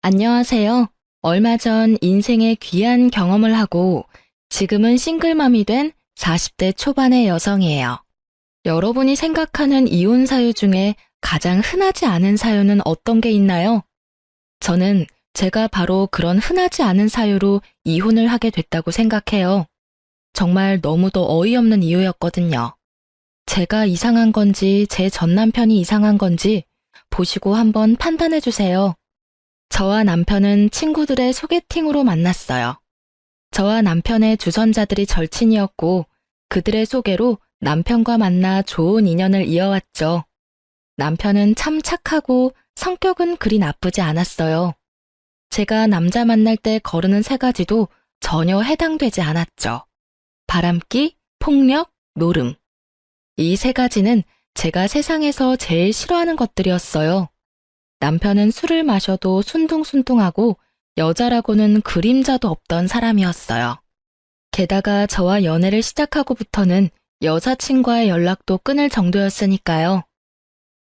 안녕하세요. 얼마 전 인생의 귀한 경험을 하고 지금은 싱글맘이 된 40대 초반의 여성이에요. 여러분이 생각하는 이혼 사유 중에 가장 흔하지 않은 사유는 어떤 게 있나요? 저는 제가 바로 그런 흔하지 않은 사유로 이혼을 하게 됐다고 생각해요. 정말 너무도 어이없는 이유였거든요. 제가 이상한 건지 제 전 남편이 이상한 건지 보시고 한번 판단해 주세요. 저와 남편은 친구들의 소개팅으로 만났어요. 저와 남편의 주선자들이 절친이었고 그들의 소개로 남편과 만나 좋은 인연을 이어왔죠. 남편은 참 착하고 성격은 그리 나쁘지 않았어요. 제가 남자 만날 때 거르는 세 가지도 전혀 해당되지 않았죠. 바람기, 폭력, 노름. 이 세 가지는 제가 세상에서 제일 싫어하는 것들이었어요. 남편은 술을 마셔도 순둥순둥하고 여자라고는 그림자도 없던 사람이었어요. 게다가 저와 연애를 시작하고부터는 여사친과의 연락도 끊을 정도였으니까요.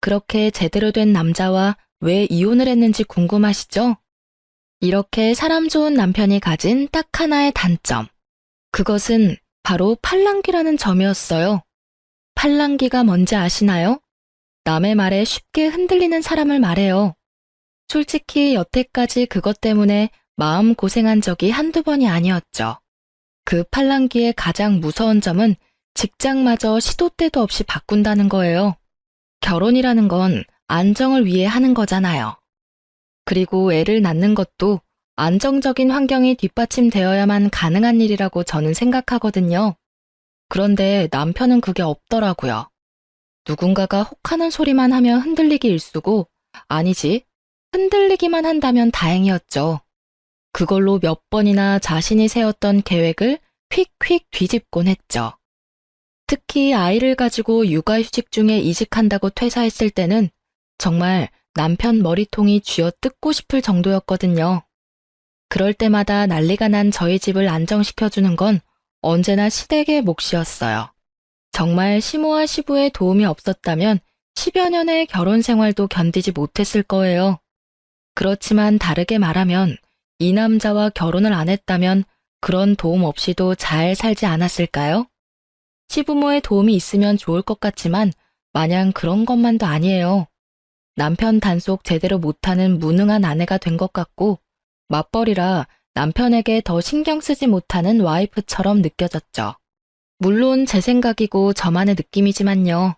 그렇게 제대로 된 남자와 왜 이혼을 했는지 궁금하시죠? 이렇게 사람 좋은 남편이 가진 딱 하나의 단점. 그것은 바로 팔랑귀라는 점이었어요. 팔랑귀가 뭔지 아시나요? 남의 말에 쉽게 흔들리는 사람을 말해요. 솔직히 여태까지 그것 때문에 마음 고생한 적이 한두 번이 아니었죠. 그 팔랑귀의 가장 무서운 점은 직장마저 시도 때도 없이 바꾼다는 거예요. 결혼이라는 건 안정을 위해 하는 거잖아요. 그리고 애를 낳는 것도 안정적인 환경이 뒷받침되어야만 가능한 일이라고 저는 생각하거든요. 그런데 남편은 그게 없더라고요. 누군가가 혹하는 소리만 하면 흔들리기 일쑤고, 아니지, 흔들리기만 한다면 다행이었죠. 그걸로 몇 번이나 자신이 세웠던 계획을 휙휙 뒤집곤 했죠. 특히 아이를 가지고 육아휴직 중에 이직한다고 퇴사했을 때는 정말 남편 머리통이 쥐어뜯고 싶을 정도였거든요. 그럴 때마다 난리가 난 저희 집을 안정시켜주는 건 언제나 시댁의 몫이었어요. 정말 시모와 시부의 도움이 없었다면 10여 년의 결혼 생활도 견디지 못했을 거예요. 그렇지만 다르게 말하면 이 남자와 결혼을 안 했다면 그런 도움 없이도 잘 살지 않았을까요? 시부모의 도움이 있으면 좋을 것 같지만 마냥 그런 것만도 아니에요. 남편 단속 제대로 못하는 무능한 아내가 된 것 같고 맞벌이라 남편에게 더 신경 쓰지 못하는 와이프처럼 느껴졌죠. 물론 제 생각이고 저만의 느낌이지만요.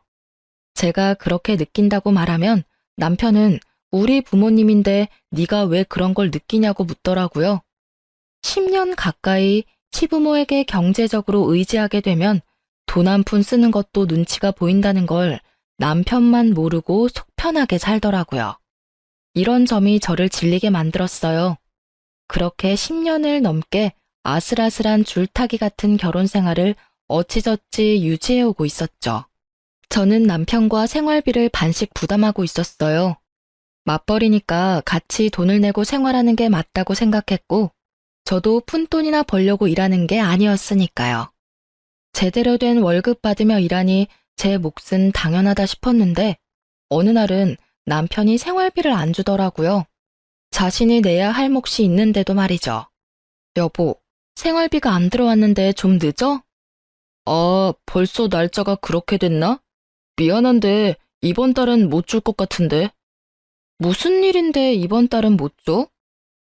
제가 그렇게 느낀다고 말하면 남편은 우리 부모님인데 네가 왜 그런 걸 느끼냐고 묻더라고요. 10년 가까이 시부모에게 경제적으로 의지하게 되면 돈 한 푼 쓰는 것도 눈치가 보인다는 걸 남편만 모르고 속 편하게 살더라고요. 이런 점이 저를 질리게 만들었어요. 그렇게 10년을 넘게 아슬아슬한 줄타기 같은 결혼 생활을 어찌저찌 유지해오고 있었죠. 저는 남편과 생활비를 반씩 부담하고 있었어요. 맞벌이니까 같이 돈을 내고 생활하는 게 맞다고 생각했고, 저도 푼돈이나 벌려고 일하는 게 아니었으니까요. 제대로 된 월급 받으며 일하니 제 몫은 당연하다 싶었는데, 어느 날은 남편이 생활비를 안 주더라고요. 자신이 내야 할 몫이 있는데도 말이죠. 여보, 생활비가 안 들어왔는데 좀 늦어? 아, 벌써 날짜가 그렇게 됐나? 미안한데 이번 달은 못 줄 것 같은데. 무슨 일인데 이번 달은 못 줘?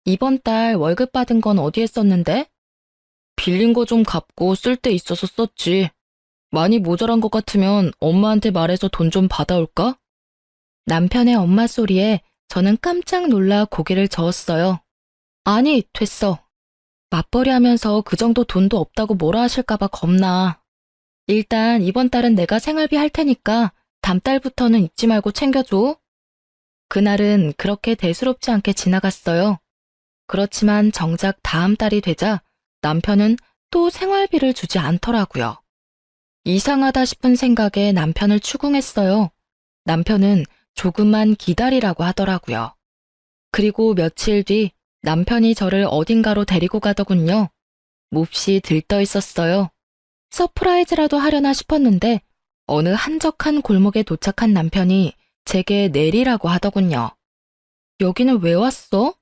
이번 달 월급 받은 건 어디에 썼는데? 빌린 거 좀 갚고 쓸 데 있어서 썼지. 많이 모자란 것 같으면 엄마한테 말해서 돈 좀 받아올까? 남편의 엄마 소리에 저는 깜짝 놀라 고개를 저었어요. 아니, 됐어. 맞벌이 하면서 그 정도 돈도 없다고 뭐라 하실까봐 겁나. 일단 이번 달은 내가 생활비 할 테니까 다음 달부터는 잊지 말고 챙겨줘. 그날은 그렇게 대수롭지 않게 지나갔어요. 그렇지만 정작 다음 달이 되자 남편은 또 생활비를 주지 않더라고요. 이상하다 싶은 생각에 남편을 추궁했어요. 남편은 조금만 기다리라고 하더라고요. 그리고 며칠 뒤 남편이 저를 어딘가로 데리고 가더군요. 몹시 들떠 있었어요. 서프라이즈라도 하려나 싶었는데 어느 한적한 골목에 도착한 남편이 제게 내리라고 하더군요. 여기는 왜 왔어?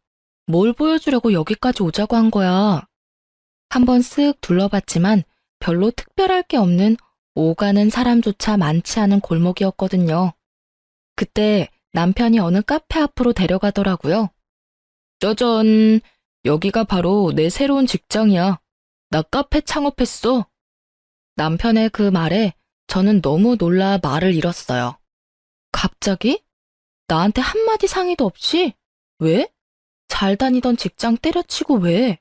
뭘 보여주려고 여기까지 오자고 한 거야? 한번 쓱 둘러봤지만 별로 특별할 게 없는 오가는 사람조차 많지 않은 골목이었거든요. 그때 남편이 어느 카페 앞으로 데려가더라고요. 짜잔, 여기가 바로 내 새로운 직장이야. 나 카페 창업했어. 남편의 그 말에 저는 너무 놀라 말을 잃었어요. 갑자기? 나한테 한마디 상의도 없이? 왜? 잘 다니던 직장 때려치고 왜?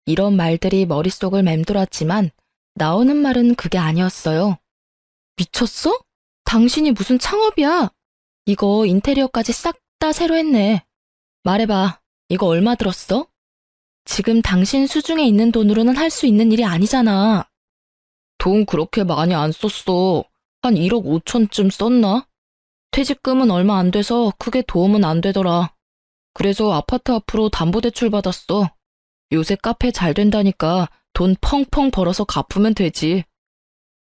이런 말들이 머릿속을 맴돌았지만 나오는 말은 그게 아니었어요. 미쳤어? 당신이 무슨 창업이야? 이거 인테리어까지 싹 다 새로 했네. 말해봐. 이거 얼마 들었어? 지금 당신 수중에 있는 돈으로는 할 수 있는 일이 아니잖아. 돈 그렇게 많이 안 썼어. 한 1억 5천쯤 썼나? 퇴직금은 얼마 안 돼서 크게 도움은 안 되더라. 그래서 아파트 앞으로 담보대출 받았어. 요새 카페 잘 된다니까 돈 펑펑 벌어서 갚으면 되지.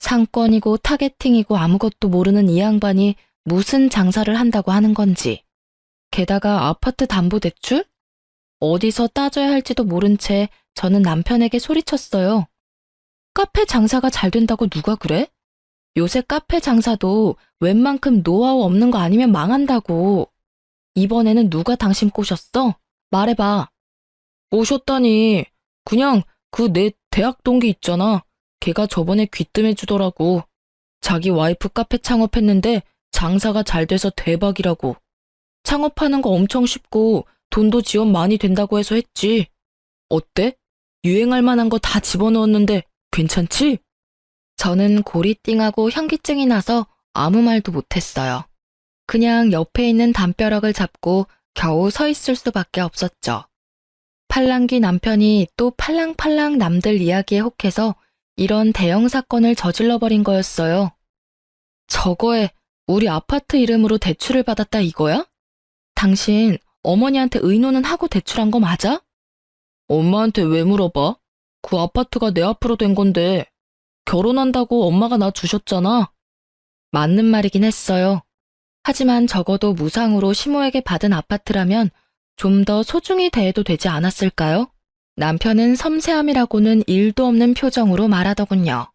상권이고 타겟팅이고 아무것도 모르는 이 양반이 무슨 장사를 한다고 하는 건지. 게다가 아파트 담보대출? 어디서 따져야 할지도 모른 채 저는 남편에게 소리쳤어요. 카페 장사가 잘 된다고 누가 그래? 요새 카페 장사도 웬만큼 노하우 없는 거 아니면 망한다고. 이번에는 누가 당신 꼬셨어? 말해봐. 꼬셨다니. 그냥 그 내 대학 동기 있잖아. 걔가 저번에 귀뜸해주더라고. 자기 와이프 카페 창업했는데 장사가 잘 돼서 대박이라고. 창업하는 거 엄청 쉽고 돈도 지원 많이 된다고 해서 했지. 어때? 유행할 만한 거 다 집어넣었는데 괜찮지? 저는 고리띵하고 현기증이 나서 아무 말도 못했어요. 그냥 옆에 있는 담벼락을 잡고 겨우 서 있을 수밖에 없었죠. 팔랑귀 남편이 또 팔랑팔랑 남들 이야기에 혹해서 이런 대형 사건을 저질러버린 거였어요. 저거에 우리 아파트 이름으로 대출을 받았다 이거야? 당신 어머니한테 의논은 하고 대출한 거 맞아? 엄마한테 왜 물어봐? 그 아파트가 내 앞으로 된 건데 결혼한다고 엄마가 나 주셨잖아. 맞는 말이긴 했어요. 하지만 적어도 무상으로 시모에게 받은 아파트라면 좀 더 소중히 대해도 되지 않았을까요? 남편은 섬세함이라고는 일도 없는 표정으로 말하더군요.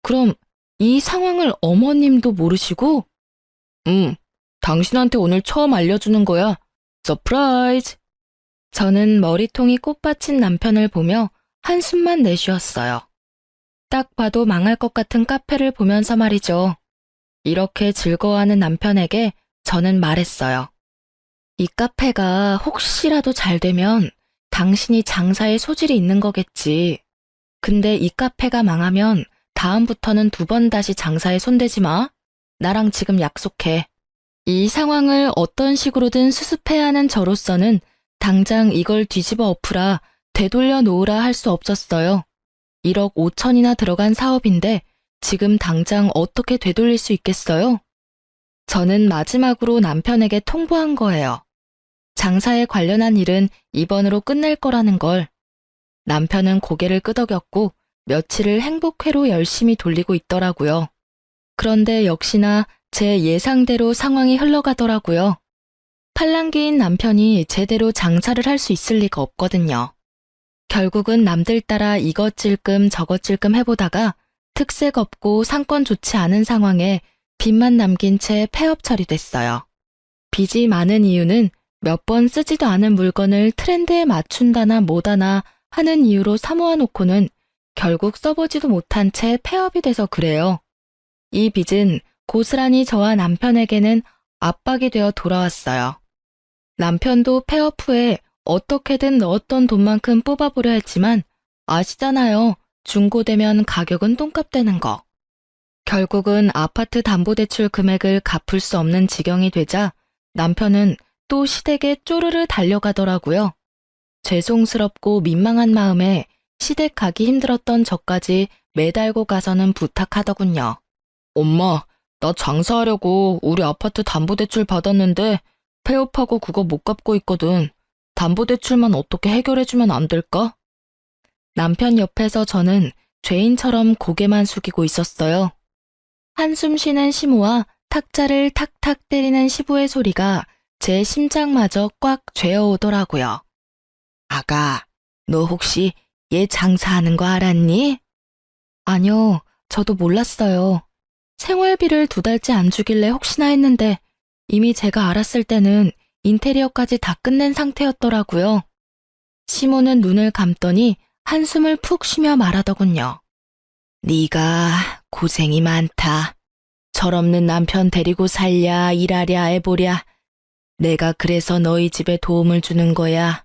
그럼 이 상황을 어머님도 모르시고? 당신한테 오늘 처음 알려주는 거야. 서프라이즈! 저는 머리통이 꽃받친 남편을 보며 한숨만 내쉬었어요. 딱 봐도 망할 것 같은 카페를 보면서 말이죠. 이렇게 즐거워하는 남편에게 저는 말했어요. 이 카페가 혹시라도 잘 되면 당신이 장사에 소질이 있는 거겠지. 근데 이 카페가 망하면 다음부터는 2번 다시 장사에 손대지 마. 나랑 지금 약속해. 이 상황을 어떤 식으로든 수습해야 하는 저로서는 당장 이걸 뒤집어 엎으라, 되돌려 놓으라 할 수 없었어요. 1억 5천이나 들어간 사업인데 지금 당장 어떻게 되돌릴 수 있겠어요? 저는 마지막으로 남편에게 통보한 거예요. 장사에 관련한 일은 이번으로 끝낼 거라는 걸. 남편은 고개를 끄덕였고 며칠을 행복회로 열심히 돌리고 있더라고요. 그런데 역시나 제 예상대로 상황이 흘러가더라고요. 팔랑귀인 남편이 제대로 장사를 할 수 있을 리가 없거든요. 결국은 남들 따라 이것 찔끔 저것 찔끔 해보다가 특색 없고 상권 좋지 않은 상황에 빚만 남긴 채 폐업 처리됐어요. 빚이 많은 이유는 몇 번 쓰지도 않은 물건을 트렌드에 맞춘다나 뭐다나 하는 이유로 사모아놓고는 결국 써보지도 못한 채 폐업이 돼서 그래요. 이 빚은 고스란히 저와 남편에게는 압박이 되어 돌아왔어요. 남편도 폐업 후에 어떻게든 넣었던 돈만큼 뽑아보려 했지만 아시잖아요. 중고되면 가격은 똥값 되는 거. 결국은 아파트 담보대출 금액을 갚을 수 없는 지경이 되자 남편은 또 시댁에 쪼르르 달려가더라고요. 죄송스럽고 민망한 마음에 시댁 가기 힘들었던 저까지 매달고 가서는 부탁하더군요. 엄마, 나 장사하려고 우리 아파트 담보대출 받았는데 폐업하고 그거 못 갚고 있거든. 담보대출만 어떻게 해결해주면 안 될까? 남편 옆에서 저는 죄인처럼 고개만 숙이고 있었어요. 한숨 쉬는 시모와 탁자를 탁탁 때리는 시부의 소리가 제 심장마저 꽉 죄어오더라고요. 아가, 너 혹시 얘 장사하는 거 알았니? 아니요, 저도 몰랐어요. 생활비를 2달째 안 주길래 혹시나 했는데 이미 제가 알았을 때는 인테리어까지 다 끝낸 상태였더라고요. 시모는 눈을 감더니 한숨을 푹 쉬며 말하더군요. 네가 고생이 많다. 철없는 남편 데리고 살랴 일하랴 해보랴. 내가 그래서 너희 집에 도움을 주는 거야.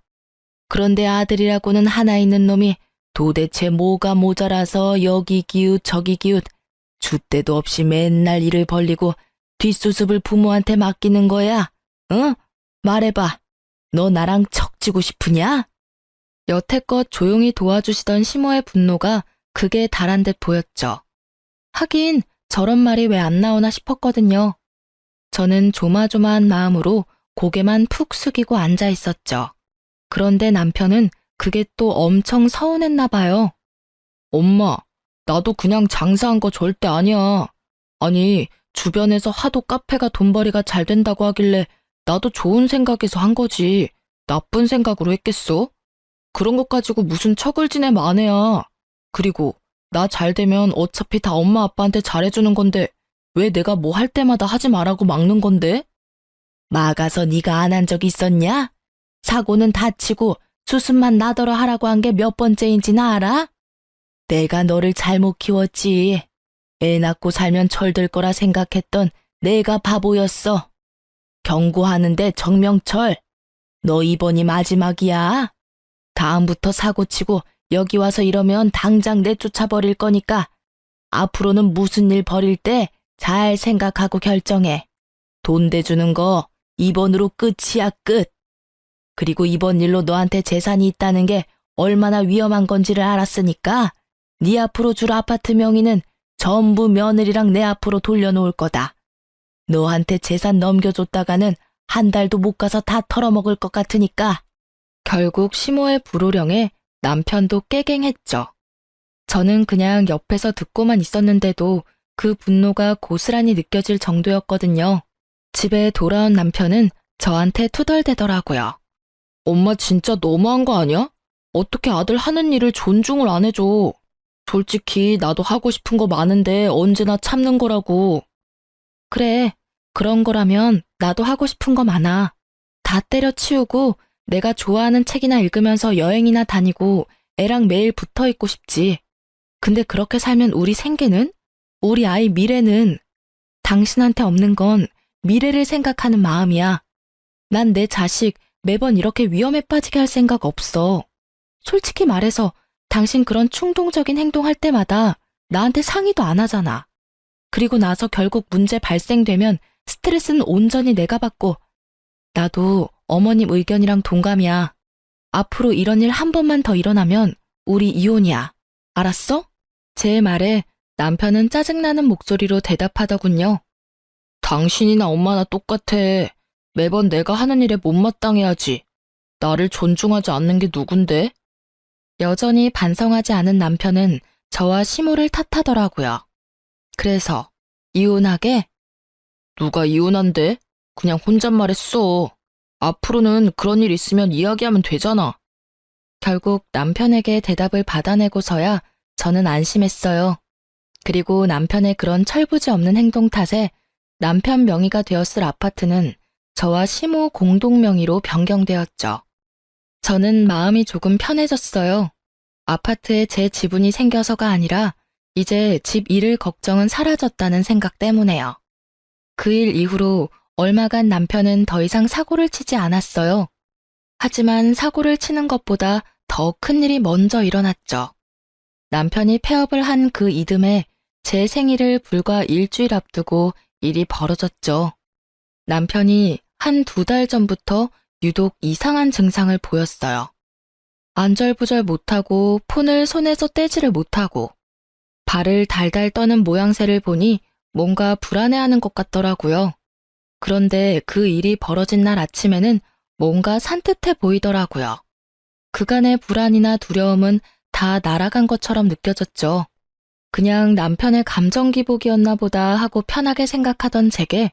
그런데 아들이라고는 하나 있는 놈이 도대체 뭐가 모자라서 여기 기웃 저기 기웃 줏대도 없이 맨날 일을 벌리고 뒷수습을 부모한테 맡기는 거야. 응? 말해봐. 너 나랑 척지고 싶으냐? 여태껏 조용히 도와주시던 시모의 분노가 극에 달한 듯 보였죠. 하긴 저런 말이 왜 안 나오나 싶었거든요. 저는 조마조마한 마음으로 고개만 푹 숙이고 앉아 있었죠. 그런데 남편은 그게 또 엄청 서운했나 봐요. 엄마, 나도 그냥 장사한 거 절대 아니야. 아니, 주변에서 하도 카페가 돈벌이가 잘 된다고 하길래 나도 좋은 생각에서 한 거지. 나쁜 생각으로 했겠어? 그런 것 가지고 무슨 척을 지내 마네야. 그리고 나 잘 되면 어차피 다 엄마 아빠한테 잘해주는 건데 왜 내가 뭐 할 때마다 하지 말라고 막는 건데? 막아서 네가 안 한 적 있었냐? 사고는 다치고 수습만 나더러 하라고 한 게 몇 번째인지는 알아? 내가 너를 잘못 키웠지. 애 낳고 살면 철들 거라 생각했던 내가 바보였어. 경고하는데 정명철, 너 이번이 마지막이야. 다음부터 사고치고 여기 와서 이러면 당장 내쫓아버릴 거니까 앞으로는 무슨 일 벌일 때 잘 생각하고 결정해. 돈 대주는 거 이번으로 끝이야 끝. 그리고 이번 일로 너한테 재산이 있다는 게 얼마나 위험한 건지를 알았으니까 네 앞으로 줄 아파트 명의는 전부 며느리랑 내 앞으로 돌려놓을 거다. 너한테 재산 넘겨줬다가는 한 달도 못 가서 다 털어먹을 것 같으니까. 결국 시모의 불호령에 남편도 깨갱했죠. 저는 그냥 옆에서 듣고만 있었는데도 그 분노가 고스란히 느껴질 정도였거든요. 집에 돌아온 남편은 저한테 투덜대더라고요. 엄마 진짜 너무한 거 아니야? 어떻게 아들 하는 일을 존중을 안 해줘. 솔직히 나도 하고 싶은 거 많은데 언제나 참는 거라고. 그래, 그런 거라면 나도 하고 싶은 거 많아. 다 때려치우고 내가 좋아하는 책이나 읽으면서 여행이나 다니고 애랑 매일 붙어 있고 싶지. 근데 그렇게 살면 우리 생계는? 우리 아이 미래는? 당신한테 없는 건 미래를 생각하는 마음이야. 난 내 자식 매번 이렇게 위험에 빠지게 할 생각 없어. 솔직히 말해서 당신 그런 충동적인 행동할 때마다 나한테 상의도 안 하잖아. 그리고 나서 결국 문제 발생되면 스트레스는 온전히 내가 받고. 나도 어머님 의견이랑 동감이야. 앞으로 이런 일 한 번만 더 일어나면 우리 이혼이야. 알았어? 제 말에 남편은 짜증나는 목소리로 대답하더군요. 당신이나 엄마나 똑같아. 매번 내가 하는 일에 못마땅해야지. 나를 존중하지 않는 게 누군데? 여전히 반성하지 않은 남편은 저와 시모를 탓하더라고요. 그래서 이혼하게? 누가 이혼한대? 그냥 혼잣말했어. 앞으로는 그런 일 있으면 이야기하면 되잖아. 결국 남편에게 대답을 받아내고서야 저는 안심했어요. 그리고 남편의 그런 철부지 없는 행동 탓에 남편 명의가 되었을 아파트는 저와 시모 공동 명의로 변경되었죠. 저는 마음이 조금 편해졌어요. 아파트에 제 지분이 생겨서가 아니라 이제 집 잃을 걱정은 사라졌다는 생각 때문에요. 그 일 이후로 얼마간 남편은 더 이상 사고를 치지 않았어요. 하지만 사고를 치는 것보다 더 큰 일이 먼저 일어났죠. 남편이 폐업을 한 그 이듬해 제 생일을 불과 일주일 앞두고 일이 벌어졌죠. 남편이 한 2달 전부터 유독 이상한 증상을 보였어요. 안절부절 못하고 폰을 손에서 떼지를 못하고 발을 달달 떠는 모양새를 보니 뭔가 불안해하는 것 같더라고요. 그런데 그 일이 벌어진 날 아침에는 뭔가 산뜻해 보이더라고요. 그간의 불안이나 두려움은 다 날아간 것처럼 느껴졌죠. 그냥 남편의 감정 기복이었나 보다 하고 편하게 생각하던 제게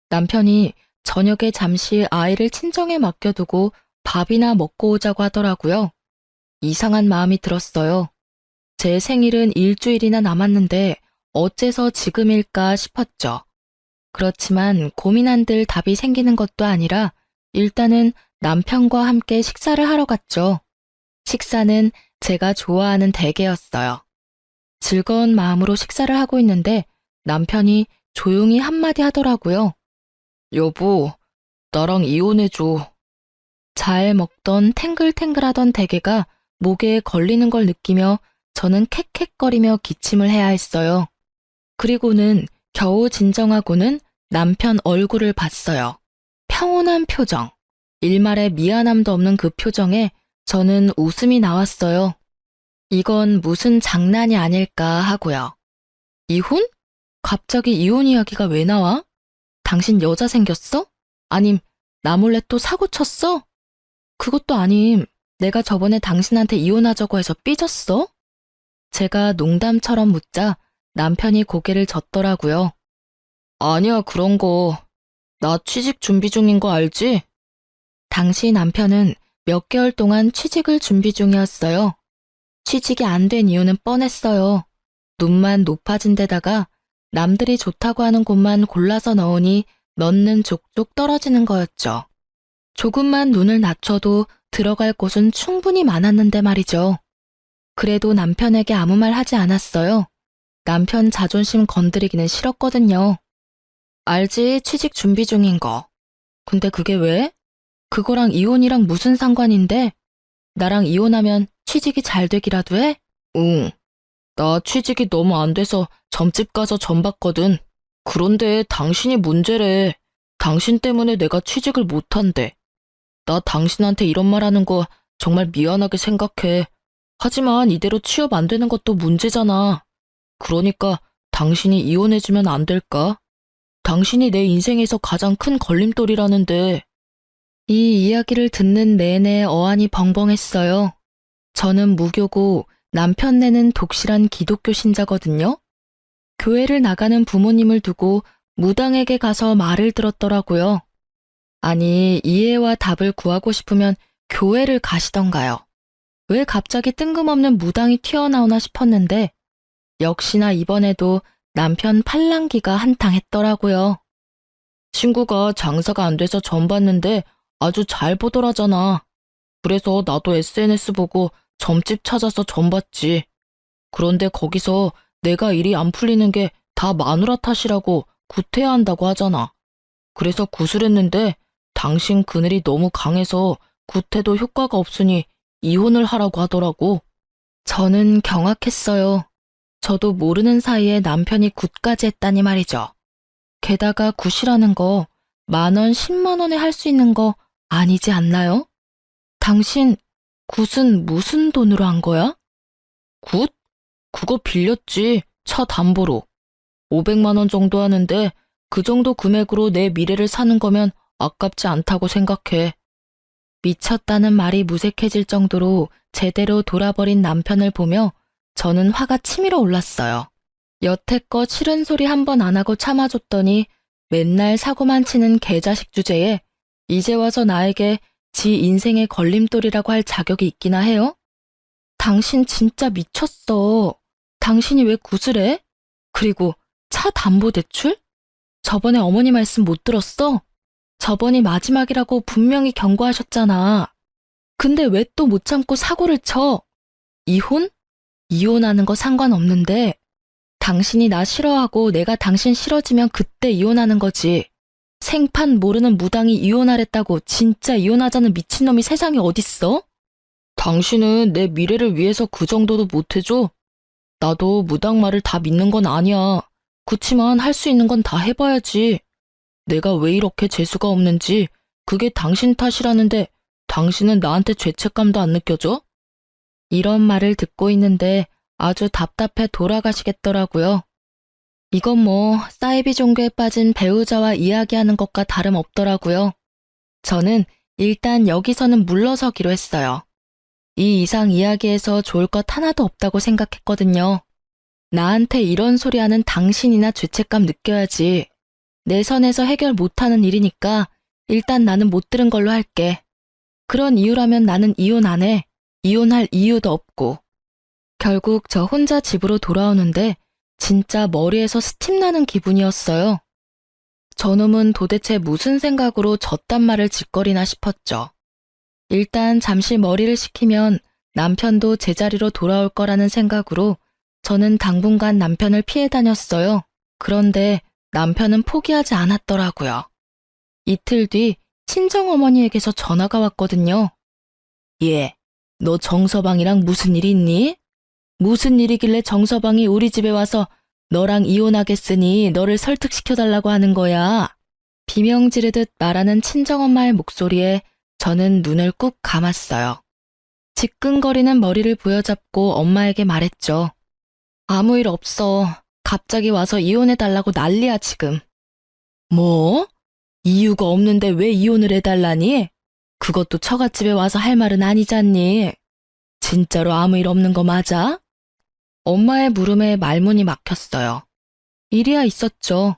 남편이 저녁에 잠시 아이를 친정에 맡겨두고 밥이나 먹고 오자고 하더라고요. 이상한 마음이 들었어요. 제 생일은 일주일이나 남았는데 어째서 지금일까 싶었죠. 그렇지만 고민 한들 답이 생기는 것도 아니라 일단은 남편과 함께 식사를 하러 갔죠. 식사는 제가 좋아하는 대게였어요. 즐거운 마음으로 식사를 하고 있는데 남편이 조용히 한마디 하더라고요. 여보, 나랑 이혼해줘. 잘 먹던 탱글탱글하던 대게가 목에 걸리는 걸 느끼며 저는 캑캑거리며 기침을 해야 했어요. 그리고는 겨우 진정하고는 남편 얼굴을 봤어요. 평온한 표정, 일말의 미안함도 없는 그 표정에 저는 웃음이 나왔어요. 이건 무슨 장난이 아닐까 하고요. 이혼? 갑자기 이혼 이야기가 왜 나와? 당신 여자 생겼어? 아님 나 몰래 또 사고 쳤어? 그것도 아님 내가 저번에 당신한테 이혼하자고 해서 삐졌어? 제가 농담처럼 묻자 남편이 고개를 젓더라고요. 아니야, 그런 거. 나 취직 준비 중인 거 알지? 당시 남편은 몇 개월 동안 취직을 준비 중이었어요. 취직이 안 된 이유는 뻔했어요. 눈만 높아진 데다가 남들이 좋다고 하는 곳만 골라서 넣으니 넣는 족족 떨어지는 거였죠. 조금만 눈을 낮춰도 들어갈 곳은 충분히 많았는데 말이죠. 그래도 남편에게 아무 말 하지 않았어요. 남편 자존심 건드리기는 싫었거든요. 알지, 취직 준비 중인 거. 근데 그게 왜? 그거랑 이혼이랑 무슨 상관인데? 나랑 이혼하면 취직이 잘 되기라도 해? 응. 나 취직이 너무 안 돼서 점집 가서 점 봤거든. 그런데 당신이 문제래. 당신 때문에 내가 취직을 못한대. 나 당신한테 이런 말 하는 거 정말 미안하게 생각해. 하지만 이대로 취업 안 되는 것도 문제잖아. 그러니까 당신이 이혼해주면 안 될까? 당신이 내 인생에서 가장 큰 걸림돌이라는데. 이 이야기를 듣는 내내 어안이 벙벙했어요. 저는 무교고 남편네는 독실한 기독교 신자거든요. 교회를 나가는 부모님을 두고 무당에게 가서 말을 들었더라고요. 아니, 이해와 답을 구하고 싶으면 교회를 가시던가요. 왜 갑자기 뜬금없는 무당이 튀어나오나 싶었는데 역시나 이번에도 남편 팔랑귀가 한탕했더라고요. 친구가 장사가 안 돼서 점 봤는데 아주 잘 보더라잖아. 그래서 나도 SNS 보고 점집 찾아서 점 봤지. 그런데 거기서 내가 일이 안 풀리는 게 다 마누라 탓이라고 구태야 한다고 하잖아. 그래서 구술했는데 당신 그늘이 너무 강해서 구태도 효과가 없으니 이혼을 하라고 하더라고. 저는 경악했어요. 저도 모르는 사이에 남편이 굿까지 했다니 말이죠. 게다가 굿이라는 거 10,000원, 100,000원에 할 수 있는 거 아니지 않나요? 당신 굿은 무슨 돈으로 한 거야? 굿? 그거 빌렸지. 차 담보로. 500만 원 정도 하는데 그 정도 금액으로 내 미래를 사는 거면 아깝지 않다고 생각해. 미쳤다는 말이 무색해질 정도로 제대로 돌아버린 남편을 보며 저는 화가 치밀어 올랐어요. 여태껏 싫은 소리 한 번 안 하고 참아줬더니 맨날 사고만 치는 개자식 주제에 이제 와서 나에게 지 인생의 걸림돌이라고 할 자격이 있기나 해요? 당신 진짜 미쳤어. 당신이 왜 구슬해? 그리고 차 담보대출? 저번에 어머니 말씀 못 들었어? 저번이 마지막이라고 분명히 경고하셨잖아. 근데 왜 또 못 참고 사고를 쳐? 이혼? 이혼하는 거 상관없는데 당신이 나 싫어하고 내가 당신 싫어지면 그때 이혼하는 거지. 생판 모르는 무당이 이혼하랬다고 진짜 이혼하자는 미친놈이 세상에 어딨어? 당신은 내 미래를 위해서 그 정도도 못해줘? 나도 무당 말을 다 믿는 건 아니야. 그치만 할 수 있는 건 다 해봐야지. 내가 왜 이렇게 재수가 없는지 그게 당신 탓이라는데 당신은 나한테 죄책감도 안 느껴져? 이런 말을 듣고 있는데 아주 답답해 돌아가시겠더라고요. 이건 뭐 사이비 종교에 빠진 배우자와 이야기하는 것과 다름없더라고요. 저는 일단 여기서는 물러서기로 했어요. 이 이상 이야기해서 좋을 것 하나도 없다고 생각했거든요. 나한테 이런 소리 하는 당신이나 죄책감 느껴야지. 내 선에서 해결 못하는 일이니까 일단 나는 못 들은 걸로 할게. 그런 이유라면 나는 이혼 안 해. 이혼할 이유도 없고. 결국 저 혼자 집으로 돌아오는데 진짜 머리에서 스팀 나는 기분이었어요. 저놈은 도대체 무슨 생각으로 저딴 말을 짓거리나 싶었죠. 일단 잠시 머리를 식히면 남편도 제자리로 돌아올 거라는 생각으로 저는 당분간 남편을 피해 다녔어요. 그런데 남편은 포기하지 않았더라고요. 이틀 뒤 친정어머니에게서 전화가 왔거든요. 얘, 너 정서방이랑 무슨 일 있니? 무슨 일이길래 정서방이 우리 집에 와서 너랑 이혼하겠으니 너를 설득시켜달라고 하는 거야. 비명 지르듯 말하는 친정엄마의 목소리에 저는 눈을 꾹 감았어요. 지끈거리는 머리를 부여잡고 엄마에게 말했죠. 아무 일 없어. 갑자기 와서 이혼해달라고 난리야 지금. 뭐? 이유가 없는데 왜 이혼을 해달라니? 그것도 처갓집에 와서 할 말은 아니잖니. 진짜로 아무 일 없는 거 맞아? 엄마의 물음에 말문이 막혔어요. 일이야 있었죠.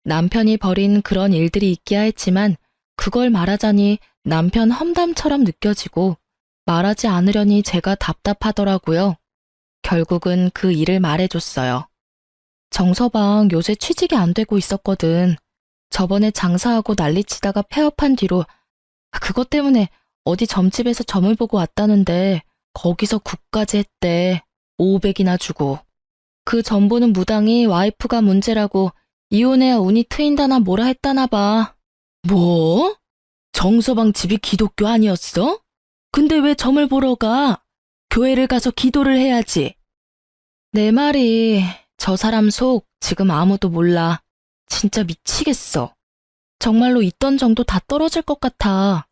남편이 벌인 그런 일들이 있기야 했지만 그걸 말하자니 남편 험담처럼 느껴지고 말하지 않으려니 제가 답답하더라고요. 결국은 그 일을 말해줬어요. 정서방 요새 취직이 안 되고 있었거든. 저번에 장사하고 난리치다가 폐업한 뒤로 그것 때문에 어디 점집에서 점을 보고 왔다는데 거기서 굿까지 했대. 500이나 주고. 그 점 보는 무당이 와이프가 문제라고 이혼해야 운이 트인다나 뭐라 했다나 봐. 뭐? 정서방 집이 기독교 아니었어? 근데 왜 점을 보러 가? 교회를 가서 기도를 해야지. 내 말이 저 사람 속 지금 아무도 몰라. 진짜 미치겠어. 정말로 있던 정도 다 떨어질 것 같아.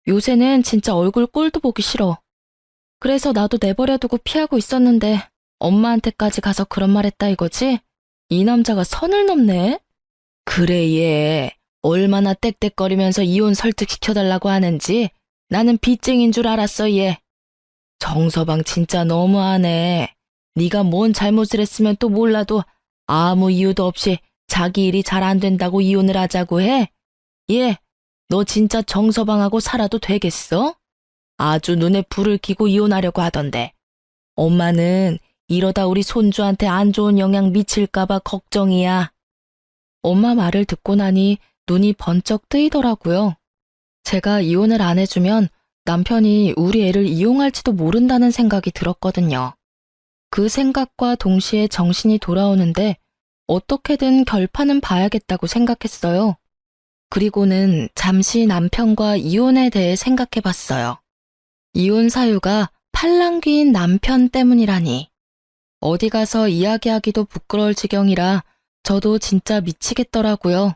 요새는 진짜 얼굴 꼴도 보기 싫어. 그래서 나도 내버려두고 피하고 있었는데 엄마한테까지 가서 그런 말 했다 이거지? 이 남자가 선을 넘네? 그래 얘 얼마나 떽떽거리면서 이혼 설득시켜달라고 하는지 나는 빚쟁인 줄 알았어 얘. 정서방 진짜 너무하네. 네가 뭔 잘못을 했으면 또 몰라도 아무 이유도 없이 자기 일이 잘 안 된다고 이혼을 하자고 해? 얘, 너 진짜 정서방하고 살아도 되겠어? 아주 눈에 불을 켜고 이혼하려고 하던데. 엄마는 이러다 우리 손주한테 안 좋은 영향 미칠까봐 걱정이야. 엄마 말을 듣고 나니 눈이 번쩍 뜨이더라고요. 제가 이혼을 안 해주면 남편이 우리 애를 이용할지도 모른다는 생각이 들었거든요. 그 생각과 동시에 정신이 돌아오는데 어떻게든 결판은 봐야겠다고 생각했어요. 그리고는 잠시 남편과 이혼에 대해 생각해봤어요. 이혼 사유가 팔랑귀인 남편 때문이라니. 어디 가서 이야기하기도 부끄러울 지경이라 저도 진짜 미치겠더라고요.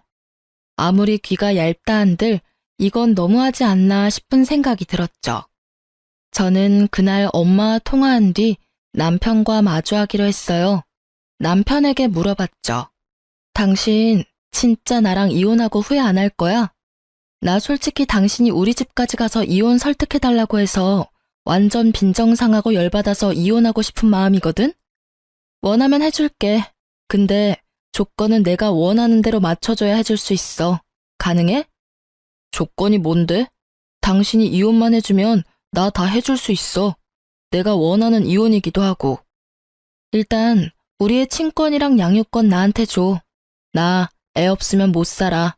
아무리 귀가 얇다 한들 이건 너무하지 않나 싶은 생각이 들었죠. 저는 그날 엄마와 통화한 뒤 남편과 마주하기로 했어요. 남편에게 물어봤죠. 당신 진짜 나랑 이혼하고 후회 안 할 거야? 나 솔직히 당신이 우리 집까지 가서 이혼 설득해달라고 해서 완전 빈정상하고 열받아서 이혼하고 싶은 마음이거든? 원하면 해줄게. 근데 조건은 내가 원하는 대로 맞춰줘야 해줄 수 있어. 가능해? 조건이 뭔데? 당신이 이혼만 해주면 나 다 해줄 수 있어. 내가 원하는 이혼이기도 하고. 일단 우리의 친권이랑 양육권 나한테 줘. 나 애 없으면 못 살아.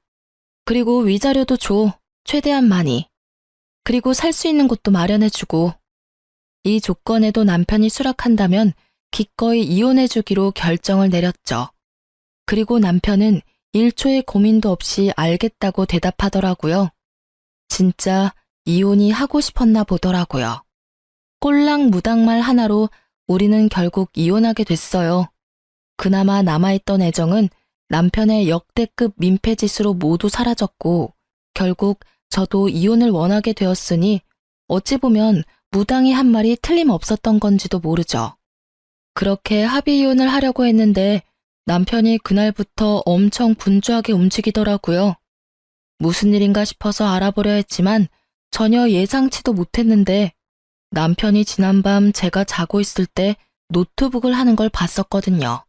그리고 위자료도 줘. 최대한 많이. 그리고 살 수 있는 곳도 마련해주고. 이 조건에도 남편이 수락한다면 기꺼이 이혼해주기로 결정을 내렸죠. 그리고 남편은 1초의 고민도 없이 알겠다고 대답하더라고요. 진짜 이혼이 하고 싶었나 보더라고요. 꼴랑무당말 하나로 우리는 결국 이혼하게 됐어요. 그나마 남아있던 애정은 남편의 역대급 민폐짓으로 모두 사라졌고 결국 저도 이혼을 원하게 되었으니 어찌 보면 무당이 한 말이 틀림없었던 건지도 모르죠. 그렇게 합의 이혼을 하려고 했는데 남편이 그날부터 엄청 분주하게 움직이더라고요. 무슨 일인가 싶어서 알아보려 했지만 전혀 예상치도 못했는데 남편이 지난밤 제가 자고 있을 때 노트북을 하는 걸 봤었거든요.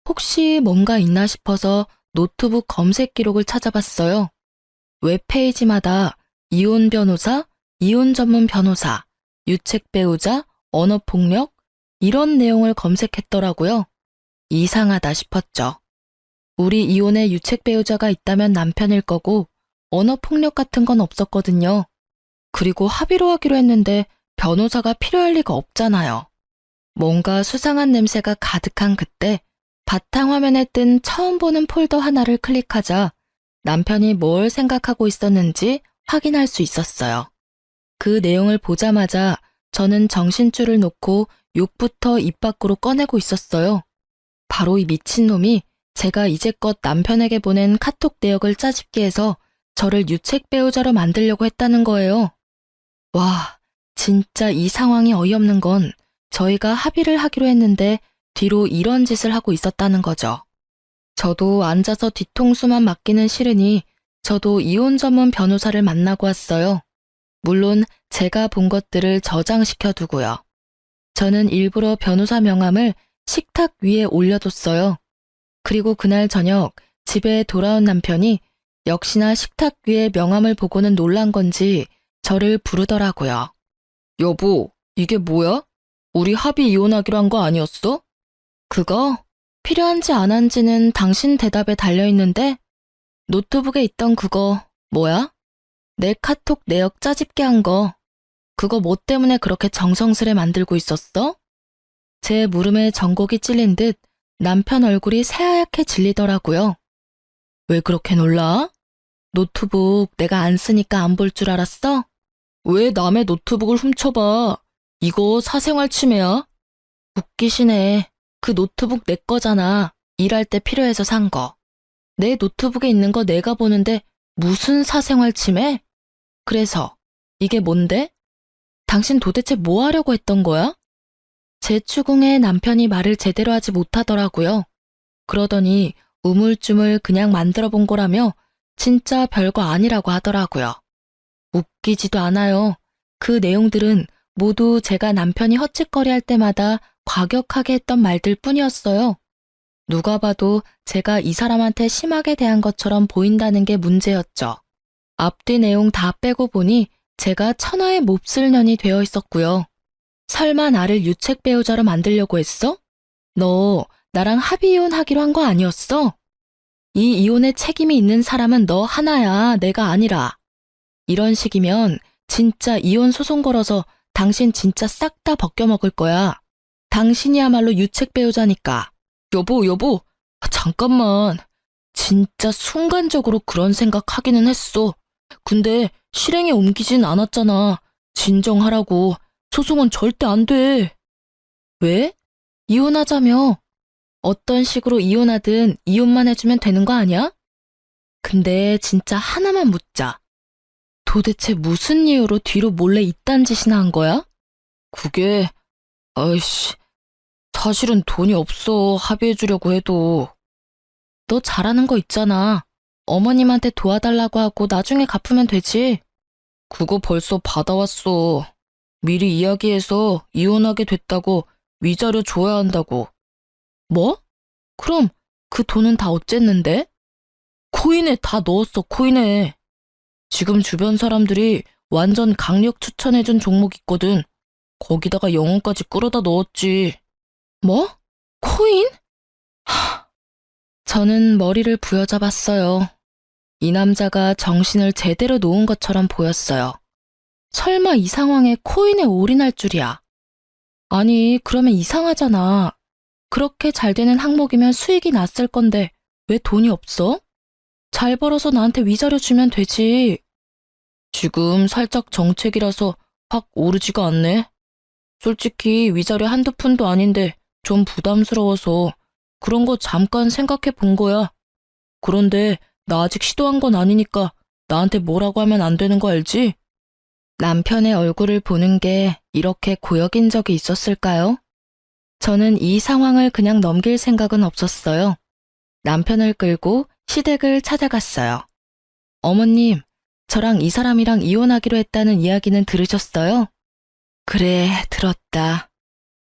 혹시 뭔가 있나 싶어서 노트북 검색 기록을 찾아봤어요. 웹페이지마다 이혼 변호사, 이혼 전문 변호사, 유책 배우자, 언어폭력, 이런 내용을 검색했더라고요. 이상하다 싶었죠. 우리 이혼에 유책 배우자가 있다면 남편일 거고 언어폭력 같은 건 없었거든요. 그리고 합의로 하기로 했는데 변호사가 필요할 리가 없잖아요. 뭔가 수상한 냄새가 가득한 그때 바탕화면에 뜬 처음 보는 폴더 하나를 클릭하자 남편이 뭘 생각하고 있었는지 확인할 수 있었어요. 그 내용을 보자마자 저는 정신줄을 놓고 욕부터 입 밖으로 꺼내고 있었어요. 바로 이 미친놈이 제가 이제껏 남편에게 보낸 카톡 내역을 짜집기 해서 저를 유책 배우자로 만들려고 했다는 거예요. 와, 진짜 이 상황이 어이없는 건 저희가 합의를 하기로 했는데 뒤로 이런 짓을 하고 있었다는 거죠. 저도 앉아서 뒤통수만 맞기는 싫으니 저도 이혼 전문 변호사를 만나고 왔어요. 물론 제가 본 것들을 저장시켜 두고요. 저는 일부러 변호사 명함을 식탁 위에 올려뒀어요. 그리고 그날 저녁 집에 돌아온 남편이 역시나 식탁 위에 명함을 보고는 놀란 건지 저를 부르더라고요. 여보, 이게 뭐야? 우리 합의 이혼하기로 한 거 아니었어? 그거 필요한지 안 한지는 당신 대답에 달려있는데 노트북에 있던 그거 뭐야? 내 카톡 내역 짜집게 한 거. 그거 뭐 때문에 그렇게 정성스레 만들고 있었어? 제 물음에 전곡이 찔린 듯 남편 얼굴이 새하얗게 질리더라고요. 왜 그렇게 놀라? 노트북 내가 안 쓰니까 안 볼 줄 알았어? 왜 남의 노트북을 훔쳐봐? 이거 사생활 침해야? 웃기시네. 그 노트북 내 거잖아. 일할 때 필요해서 산 거. 내 노트북에 있는 거 내가 보는데 무슨 사생활 침해? 그래서 이게 뭔데? 당신 도대체 뭐 하려고 했던 거야? 제 추궁에 남편이 말을 제대로 하지 못하더라고요. 그러더니 우물쭈물 그냥 만들어 본 거라며 진짜 별거 아니라고 하더라고요. 웃기지도 않아요. 그 내용들은 모두 제가 남편이 헛짓거리할 때마다 과격하게 했던 말들 뿐이었어요. 누가 봐도 제가 이 사람한테 심하게 대한 것처럼 보인다는 게 문제였죠. 앞뒤 내용 다 빼고 보니 제가 천하의 몹쓸 년이 되어 있었고요. 설마 나를 유책 배우자로 만들려고 했어? 너 나랑 합의 이혼하기로 한 거 아니었어? 이 이혼에 책임이 있는 사람은 너 하나야, 내가 아니라. 이런 식이면 진짜 이혼 소송 걸어서 당신 진짜 싹 다 벗겨먹을 거야. 당신이야말로 유책 배우자니까. 여보, 잠깐만. 진짜 순간적으로 그런 생각하기는 했어. 근데 실행에 옮기진 않았잖아. 진정하라고. 소송은 절대 안 돼. 왜? 이혼하자며. 어떤 식으로 이혼하든 이혼만 해주면 되는 거 아니야? 근데 진짜 하나만 묻자. 도대체 무슨 이유로 뒤로 몰래 이딴 짓이나 한 거야? 그게, 아이씨, 사실은 돈이 없어, 합의해주려고 해도. 너 잘하는 거 있잖아. 어머님한테 도와달라고 하고 나중에 갚으면 되지. 그거 벌써 받아왔어. 미리 이야기해서 이혼하게 됐다고 위자료 줘야 한다고. 뭐? 그럼 그 돈은 다 어쨌는데? 코인에 다 넣었어, 코인에. 지금 주변 사람들이 완전 강력 추천해준 종목 있거든. 거기다가 영혼까지 끌어다 넣었지. 뭐? 코인? 저는 머리를 부여잡았어요. 이 남자가 정신을 제대로 놓은 것처럼 보였어요. 설마 이 상황에 코인에 올인할 줄이야. 아니, 그러면 이상하잖아. 그렇게 잘 되는 항목이면 수익이 났을 건데 왜 돈이 없어? 잘 벌어서 나한테 위자료 주면 되지. 지금 살짝 정책이라서 확 오르지가 않네. 솔직히 위자료 한두 푼도 아닌데 좀 부담스러워서 그런 거 잠깐 생각해 본 거야. 그런데 나 아직 시도한 건 아니니까 나한테 뭐라고 하면 안 되는 거 알지? 남편의 얼굴을 보는 게 이렇게 고역인 적이 있었을까요? 저는 이 상황을 그냥 넘길 생각은 없었어요. 남편을 끌고 시댁을 찾아갔어요. 어머님, 저랑 이 사람이랑 이혼하기로 했다는 이야기는 들으셨어요? 그래, 들었다.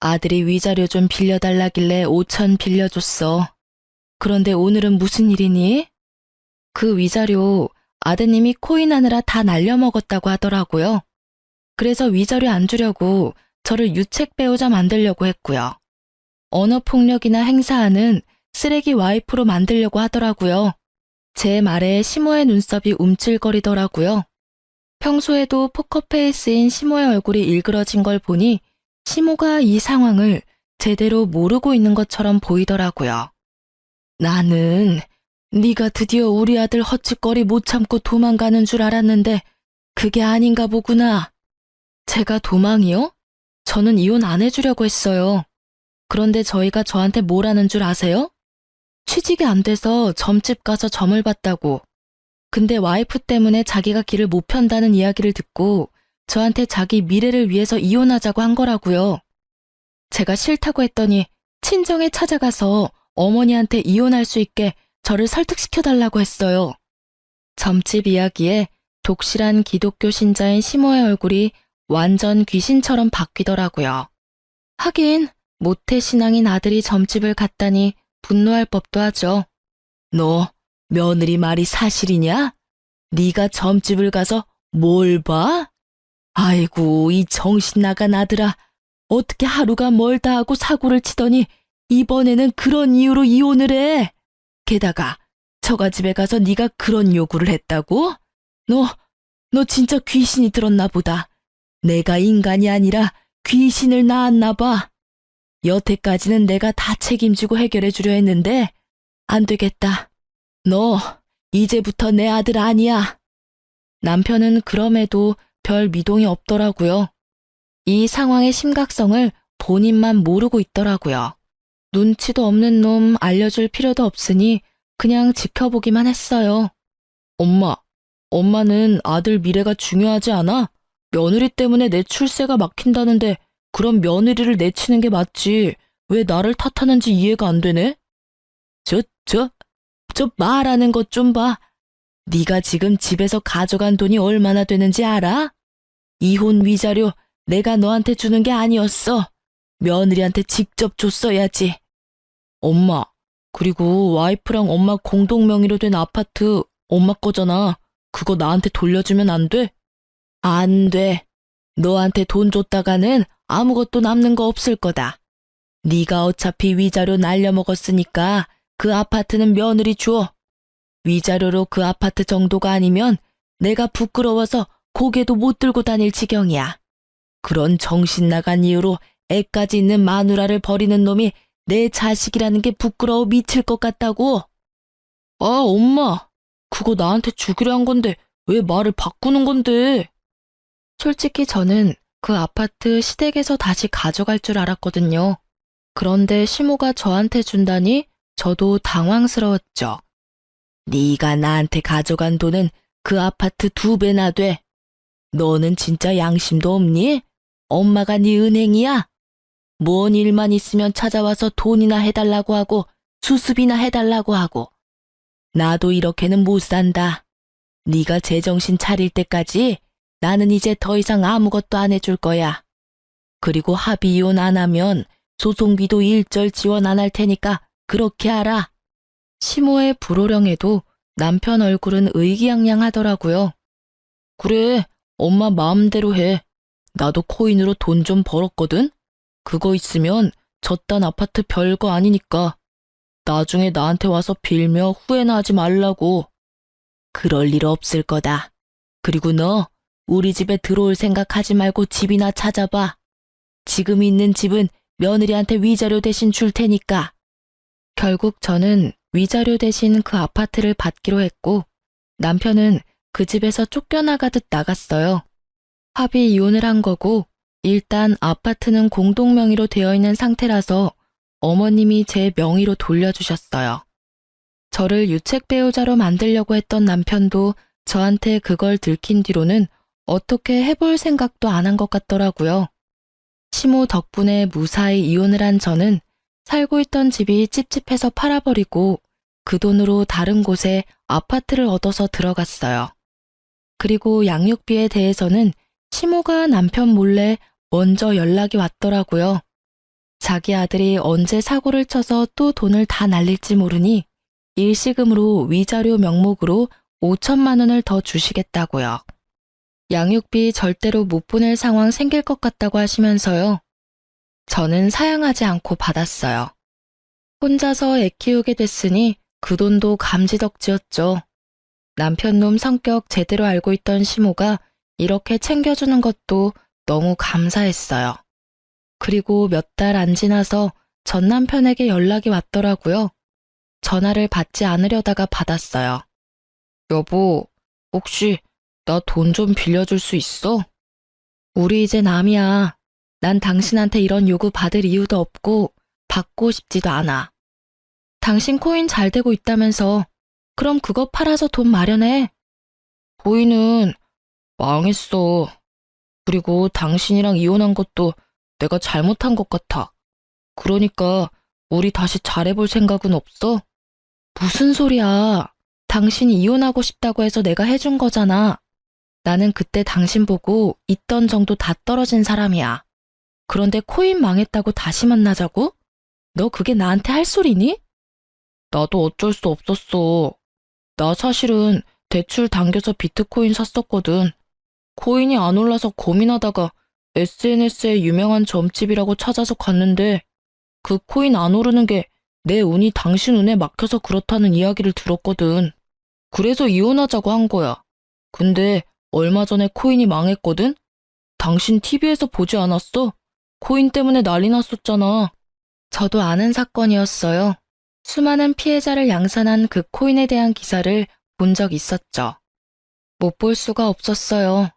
아들이 위자료 좀 빌려달라길래 5천 빌려줬어. 그런데 오늘은 무슨 일이니? 그 위자료 아드님이 코인 하느라 다 날려먹었다고 하더라고요. 그래서 위자료 안 주려고 저를 유책 배우자 만들려고 했고요. 언어폭력이나 행사하는 쓰레기 와이프로 만들려고 하더라고요. 제 말에 시모의 눈썹이 움찔거리더라고요. 평소에도 포커페이스인 시모의 얼굴이 일그러진 걸 보니 시모가 이 상황을 제대로 모르고 있는 것처럼 보이더라고요. 나는 네가 드디어 우리 아들 헛짓거리 못 참고 도망가는 줄 알았는데 그게 아닌가 보구나. 제가 도망이요? 저는 이혼 안 해주려고 했어요. 그런데 저희가 저한테 뭘 하는 줄 아세요? 취직이 안 돼서 점집 가서 점을 봤다고. 근데 와이프 때문에 자기가 길을 못 편다는 이야기를 듣고 저한테 자기 미래를 위해서 이혼하자고 한 거라고요. 제가 싫다고 했더니 친정에 찾아가서 어머니한테 이혼할 수 있게 저를 설득시켜달라고 했어요. 점집 이야기에 독실한 기독교 신자인 시모의 얼굴이 완전 귀신처럼 바뀌더라고요. 하긴 모태신앙인 아들이 점집을 갔다니 분노할 법도 하죠. 너 며느리 말이 사실이냐? 네가 점집을 가서 뭘 봐? 아이고 이 정신 나간 아들아. 어떻게 하루가 멀다 하고 사고를 치더니 이번에는 그런 이유로 이혼을 해. 게다가 처가집에 가서 네가 그런 요구를 했다고? 너 진짜 귀신이 들었나 보다. 내가 인간이 아니라 귀신을 낳았나 봐. 여태까지는 내가 다 책임지고 해결해 주려 했는데 안 되겠다. 너 이제부터 내 아들 아니야. 남편은 그럼에도 별 미동이 없더라고요. 이 상황의 심각성을 본인만 모르고 있더라고요. 눈치도 없는 놈 알려줄 필요도 없으니 그냥 지켜보기만 했어요. 엄마는 아들 미래가 중요하지 않아? 며느리 때문에 내 출세가 막힌다는데 그럼 며느리를 내치는 게 맞지. 왜 나를 탓하는지 이해가 안 되네? 저 말하는 것 좀 봐. 네가 지금 집에서 가져간 돈이 얼마나 되는지 알아? 이혼 위자료 내가 너한테 주는 게 아니었어. 며느리한테 직접 줬어야지. 엄마, 그리고 와이프랑 엄마 공동 명의로 된 아파트 엄마 거잖아. 그거 나한테 돌려주면 안 돼? 안 돼. 너한테 돈 줬다가는 아무것도 남는 거 없을 거다. 네가 어차피 위자료 날려먹었으니까 그 아파트는 며느리 줘. 위자료로 그 아파트 정도가 아니면 내가 부끄러워서 고개도 못 들고 다닐 지경이야. 그런 정신 나간 이유로 애까지 있는 마누라를 버리는 놈이 내 자식이라는 게 부끄러워 미칠 것 같다고. 아, 엄마. 그거 나한테 주기로 한 건데 왜 말을 바꾸는 건데? 솔직히 저는 그 아파트 시댁에서 다시 가져갈 줄 알았거든요. 그런데 시모가 저한테 준다니 저도 당황스러웠죠. 네가 나한테 가져간 돈은 그 아파트 2배나 돼. 너는 진짜 양심도 없니? 엄마가 네 은행이야? 뭔 일만 있으면 찾아와서 돈이나 해달라고 하고 수습이나 해달라고 하고. 나도 이렇게는 못 산다. 네가 제정신 차릴 때까지 나는 이제 더 이상 아무것도 안 해줄 거야. 그리고 합의 이혼 안 하면 소송비도 일절 지원 안 할 테니까 그렇게 알아. 시모의 불호령에도 남편 얼굴은 의기양양하더라고요. 그래, 엄마 마음대로 해. 나도 코인으로 돈 좀 벌었거든? 그거 있으면 저딴 아파트 별거 아니니까. 나중에 나한테 와서 빌며 후회나 하지 말라고. 그럴 일 없을 거다. 그리고 너 우리 집에 들어올 생각하지 말고 집이나 찾아봐. 지금 있는 집은 며느리한테 위자료 대신 줄 테니까. 결국 저는 위자료 대신 그 아파트를 받기로 했고 남편은 그 집에서 쫓겨나가듯 나갔어요. 합의 이혼을 한 거고 일단 아파트는 공동 명의로 되어 있는 상태라서 어머님이 제 명의로 돌려주셨어요. 저를 유책 배우자로 만들려고 했던 남편도 저한테 그걸 들킨 뒤로는 어떻게 해볼 생각도 안 한 것 같더라고요. 시모 덕분에 무사히 이혼을 한 저는 살고 있던 집이 찝찝해서 팔아버리고 그 돈으로 다른 곳에 아파트를 얻어서 들어갔어요. 그리고 양육비에 대해서는 시모가 남편 몰래 먼저 연락이 왔더라고요. 자기 아들이 언제 사고를 쳐서 또 돈을 다 날릴지 모르니 일시금으로 위자료 명목으로 5천만 원을 더 주시겠다고요. 양육비 절대로 못 보낼 상황 생길 것 같다고 하시면서요. 저는 사양하지 않고 받았어요. 혼자서 애 키우게 됐으니 그 돈도 감지덕지였죠. 남편 놈 성격 제대로 알고 있던 시모가 이렇게 챙겨주는 것도 너무 감사했어요. 그리고 몇 달 안 지나서 전 남편에게 연락이 왔더라고요. 전화를 받지 않으려다가 받았어요. 여보, 혹시 나 돈 좀 빌려줄 수 있어? 우리 이제 남이야. 난 당신한테 이런 요구 받을 이유도 없고 받고 싶지도 않아. 당신 코인 잘 되고 있다면서 그럼 그거 팔아서 돈 마련해. 코인은 망했어. 그리고 당신이랑 이혼한 것도 내가 잘못한 것 같아. 그러니까 우리 다시 잘해볼 생각은 없어? 무슨 소리야. 당신이 이혼하고 싶다고 해서 내가 해준 거잖아. 나는 그때 당신 보고 있던 정도 다 떨어진 사람이야. 그런데 코인 망했다고 다시 만나자고? 너 그게 나한테 할 소리니? 나도 어쩔 수 없었어. 나 사실은 대출 당겨서 비트코인 샀었거든. 코인이 안 올라서 고민하다가 SNS에 유명한 점집이라고 찾아서 갔는데 그 코인 안 오르는 게 내 운이 당신 운에 막혀서 그렇다는 이야기를 들었거든. 그래서 이혼하자고 한 거야. 근데 얼마 전에 코인이 망했거든? 당신 TV에서 보지 않았어? 코인 때문에 난리 났었잖아. 저도 아는 사건이었어요. 수많은 피해자를 양산한 그 코인에 대한 기사를 본 적 있었죠. 못 볼 수가 없었어요.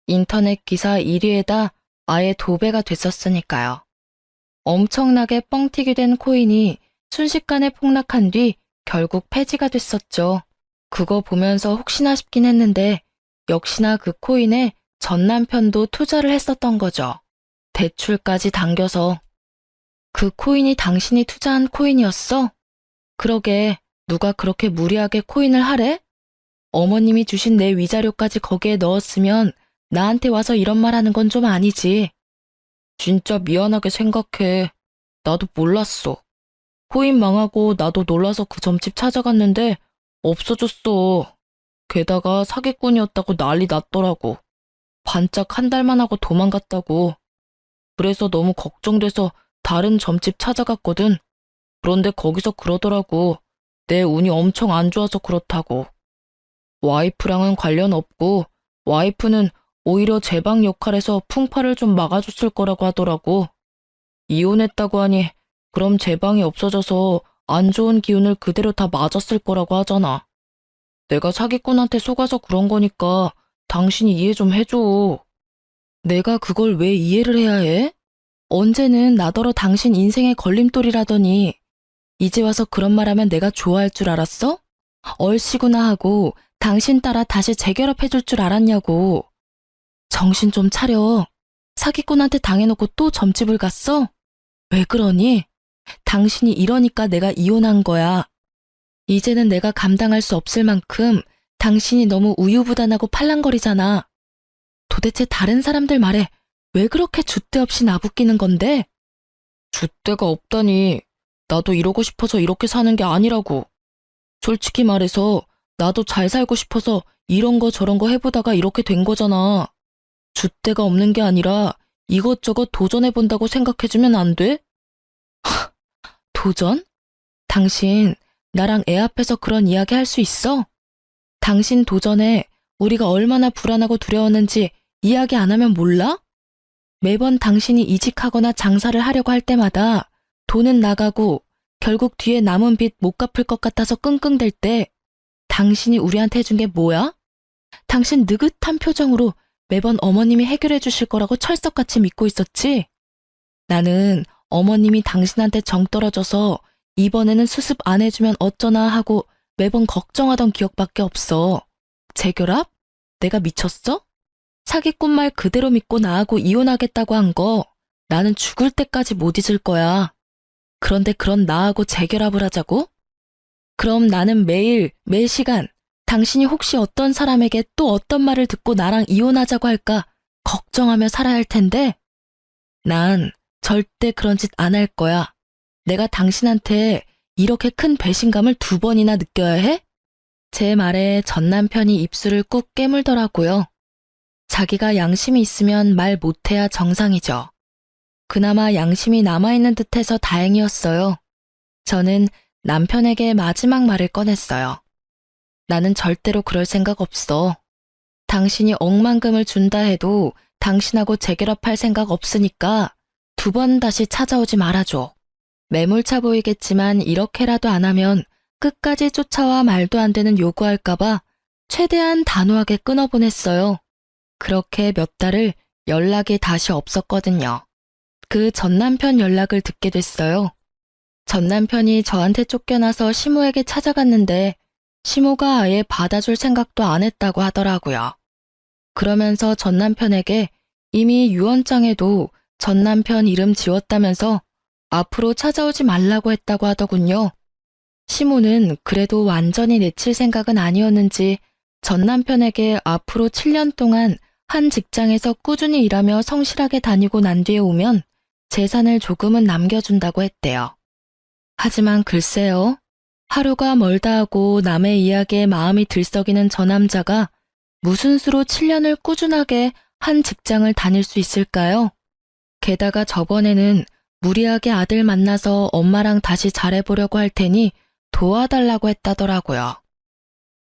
인터넷 기사 1위에다 아예 도배가 됐었으니까요. 엄청나게 뻥튀기 된 코인이 순식간에 폭락한 뒤 결국 폐지가 됐었죠. 그거 보면서 혹시나 싶긴 했는데 역시나 그 코인에 전 남편도 투자를 했었던 거죠. 대출까지 당겨서. 그 코인이 당신이 투자한 코인이었어? 그러게 누가 그렇게 무리하게 코인을 하래? 어머님이 주신 내 위자료까지 거기에 넣었으면 나한테 와서 이런 말 하는 건 좀 아니지. 진짜 미안하게 생각해. 나도 몰랐어. 코인 망하고 나도 놀라서 그 점집 찾아갔는데 없어졌어. 게다가 사기꾼이었다고 난리 났더라고. 반짝 한 달만 하고 도망갔다고. 그래서 너무 걱정돼서 다른 점집 찾아갔거든. 그런데 거기서 그러더라고. 내 운이 엄청 안 좋아서 그렇다고. 와이프랑은 관련 없고 와이프는 오히려 제 방 역할에서 풍파를 좀 막아줬을 거라고 하더라고. 이혼했다고 하니 그럼 제 방이 없어져서 안 좋은 기운을 그대로 다 맞았을 거라고 하잖아. 내가 사기꾼한테 속아서 그런 거니까 당신이 이해 좀 해줘. 내가 그걸 왜 이해를 해야 해? 언제는 나더러 당신 인생의 걸림돌이라더니 이제 와서 그런 말 하면 내가 좋아할 줄 알았어? 얼씨구나 하고 당신 따라 다시 재결합해줄 줄 알았냐고. 정신 좀 차려. 사기꾼한테 당해놓고 또 점집을 갔어? 왜 그러니? 당신이 이러니까 내가 이혼한 거야. 이제는 내가 감당할 수 없을 만큼 당신이 너무 우유부단하고 팔랑거리잖아. 도대체 다른 사람들 말에 왜 그렇게 줏대 없이 나부끼는 건데? 줏대가 없다니. 나도 이러고 싶어서 이렇게 사는 게 아니라고. 솔직히 말해서 나도 잘 살고 싶어서 이런 거 저런 거 해보다가 이렇게 된 거잖아. 줏대가 없는 게 아니라 이것저것 도전해본다고 생각해주면 안 돼? 도전? 당신 나랑 애 앞에서 그런 이야기 할 수 있어? 당신 도전에 우리가 얼마나 불안하고 두려웠는지 이야기 안 하면 몰라? 매번 당신이 이직하거나 장사를 하려고 할 때마다 돈은 나가고 결국 뒤에 남은 빚 못 갚을 것 같아서 끙끙댈 때 당신이 우리한테 해준 게 뭐야? 당신 느긋한 표정으로 매번 어머님이 해결해 주실 거라고 철석같이 믿고 있었지? 나는 어머님이 당신한테 정 떨어져서 이번에는 수습 안 해주면 어쩌나 하고 매번 걱정하던 기억밖에 없어. 재결합? 내가 미쳤어? 사기꾼 말 그대로 믿고 나하고 이혼하겠다고 한 거 나는 죽을 때까지 못 잊을 거야. 그런데 그런 나하고 재결합을 하자고? 그럼 나는 매일, 매 시간 당신이 혹시 어떤 사람에게 또 어떤 말을 듣고 나랑 이혼하자고 할까 걱정하며 살아야 할 텐데 난 절대 그런 짓 안 할 거야. 내가 당신한테 이렇게 큰 배신감을 2번이나 느껴야 해? 제 말에 전 남편이 입술을 꾹 깨물더라고요. 자기가 양심이 있으면 말 못해야 정상이죠. 그나마 양심이 남아있는 듯해서 다행이었어요. 저는 남편에게 마지막 말을 꺼냈어요. 나는 절대로 그럴 생각 없어. 당신이 억만금을 준다 해도 당신하고 재결합할 생각 없으니까 2번 다시 찾아오지 말아줘. 매몰차 보이겠지만 이렇게라도 안 하면 끝까지 쫓아와 말도 안 되는 요구할까봐 최대한 단호하게 끊어보냈어요. 그렇게 몇 달을 연락이 다시 없었거든요. 그 전남편 연락을 듣게 됐어요. 전남편이 저한테 쫓겨나서 시모에게 찾아갔는데 시모가 아예 받아줄 생각도 안 했다고 하더라고요. 그러면서 전남편에게 이미 유언장에도 전남편 이름 지웠다면서 앞으로 찾아오지 말라고 했다고 하더군요. 시모는 그래도 완전히 내칠 생각은 아니었는지 전남편에게 앞으로 7년 동안 한 직장에서 꾸준히 일하며 성실하게 다니고 난 뒤에 오면 재산을 조금은 남겨준다고 했대요. 하지만 글쎄요. 하루가 멀다 하고 남의 이야기에 마음이 들썩이는 저 남자가 무슨 수로 7년을 꾸준하게 한 직장을 다닐 수 있을까요? 게다가 저번에는 무리하게 아들 만나서 엄마랑 다시 잘해보려고 할 테니 도와달라고 했다더라고요.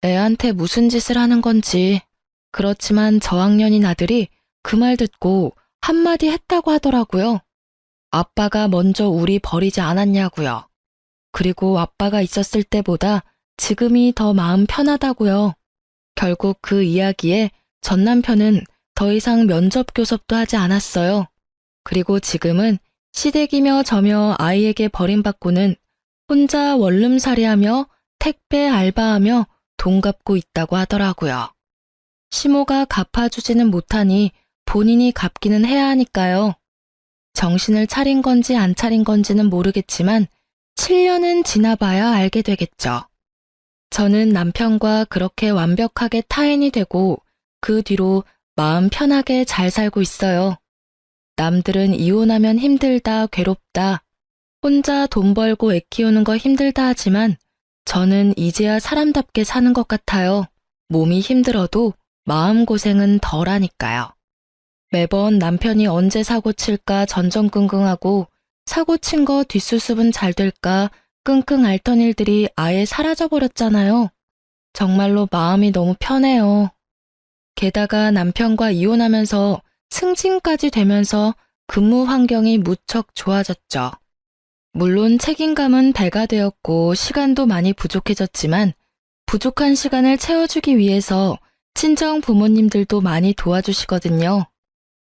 애한테 무슨 짓을 하는 건지. 그렇지만 저학년인 아들이 그 말 듣고 한마디 했다고 하더라고요. 아빠가 먼저 우리 버리지 않았냐고요. 그리고 아빠가 있었을 때보다 지금이 더 마음 편하다고요. 결국 그 이야기에 전 남편은 더 이상 면접 교섭도 하지 않았어요. 그리고 지금은 시댁이며 저며 아이에게 버림받고는 혼자 원룸살이하며 택배 알바하며 돈 갚고 있다고 하더라고요. 시모가 갚아주지는 못하니 본인이 갚기는 해야 하니까요. 정신을 차린 건지 안 차린 건지는 모르겠지만 7년은 지나봐야 알게 되겠죠. 저는 남편과 그렇게 완벽하게 타인이 되고 그 뒤로 마음 편하게 잘 살고 있어요. 남들은 이혼하면 힘들다, 괴롭다, 혼자 돈 벌고 애 키우는 거 힘들다 하지만 저는 이제야 사람답게 사는 것 같아요. 몸이 힘들어도 마음고생은 덜하니까요. 매번 남편이 언제 사고 칠까 전전긍긍하고 사고 친 거 뒷수습은 잘 될까 끙끙 앓던 일들이 아예 사라져버렸잖아요. 정말로 마음이 너무 편해요. 게다가 남편과 이혼하면서 승진까지 되면서 근무 환경이 무척 좋아졌죠. 물론 책임감은 배가 되었고 시간도 많이 부족해졌지만 부족한 시간을 채워주기 위해서 친정 부모님들도 많이 도와주시거든요.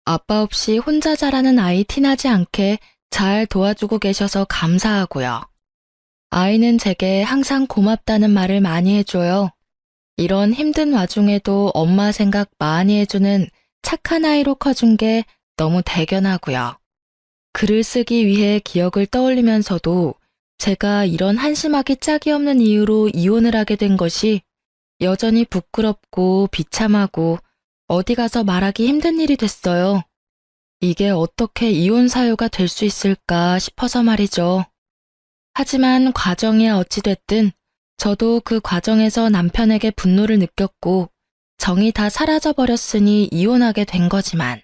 아빠 없이 혼자 자라는 아이 티나지 않게 잘 도와주고 계셔서 감사하고요. 아이는 제게 항상 고맙다는 말을 많이 해줘요. 이런 힘든 와중에도 엄마 생각 많이 해주는 착한 아이로 커준 게 너무 대견하고요. 글을 쓰기 위해 기억을 떠올리면서도 제가 이런 한심하기 짝이 없는 이유로 이혼을 하게 된 것이 여전히 부끄럽고 비참하고 어디 가서 말하기 힘든 일이 됐어요. 이게 어떻게 이혼 사유가 될 수 있을까 싶어서 말이죠. 하지만 과정이 어찌됐든 저도 그 과정에서 남편에게 분노를 느꼈고 정이 다 사라져버렸으니 이혼하게 된 거지만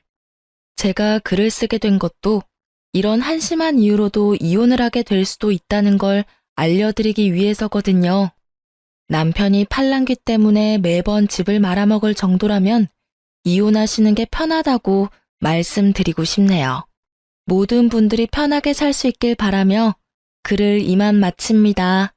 제가 글을 쓰게 된 것도 이런 한심한 이유로도 이혼을 하게 될 수도 있다는 걸 알려드리기 위해서거든요. 남편이 팔랑귀 때문에 매번 집을 말아먹을 정도라면 이혼하시는 게 편하다고 말씀드리고 싶네요. 모든 분들이 편하게 살 수 있길 바라며 글을 이만 마칩니다.